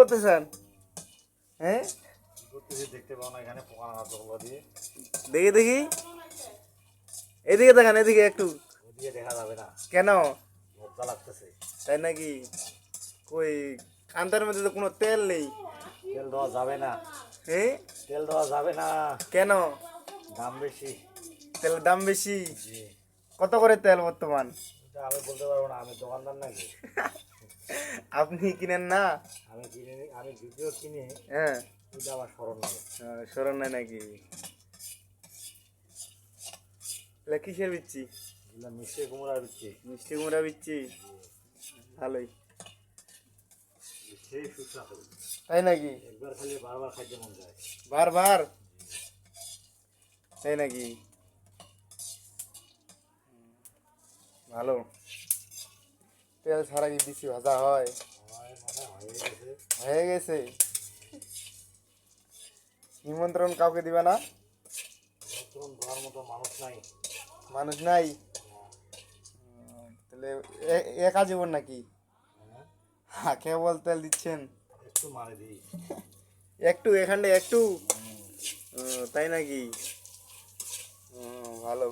করতেছেন? হ্যাঁ, দেখতে পাও না এখানে পোকা লাগা দিয়ে। দেখি দেখি, এদিকে দেখান, এদিকে একটু। ওদিকে দেখা যাবে না, কেন? লজ্জা লাগতেছে। তাই নাকি? কই কান্তার মধ্যে তো কোনো তেল নেই। তেল দেওয়া যাবে না, হ্যাঁ, তেল দেওয়া যাবে না, কেন? দাম বেশি। তেলের দাম বেশি? জি, কত করে তেল বর্তমান? এটা আমি বলতে পারবো না, আমি দোকানদার নাকি। আপনি কিনেন না? আমি কিনে আমি যদিও কিনি, হ্যাঁ, এটা আমার স্মরণ নেই। স্মরণ নাই নাকি? তাহলে কিসের বিচ্ছি? এগুলো মিষ্টি কুমড়া দিচ্ছি, মিষ্টি কুমড়া বিচ্ছি? ভালোই। সেই সুস্বাদু, তাই নাকি? একবার খালি বারবার খাইতে মন যায়। বারবার? তাই নাকি? ভালো। তেল ছাড়া কি বেশি ভাজা হয়? মানে হয়ে গেছে। হয়ে গেছে। নিমন্ত্রণ কাউকে দিবে না? নতুন দেওয়ার মতো মানুষ নাই। মানুষ নাই? তাহলে একা জীবন নাকি? কেবল তেল দিচ্ছেন? একটু মারে দিই। একটু এখানটা একটু? তাই নাকি? ভালো।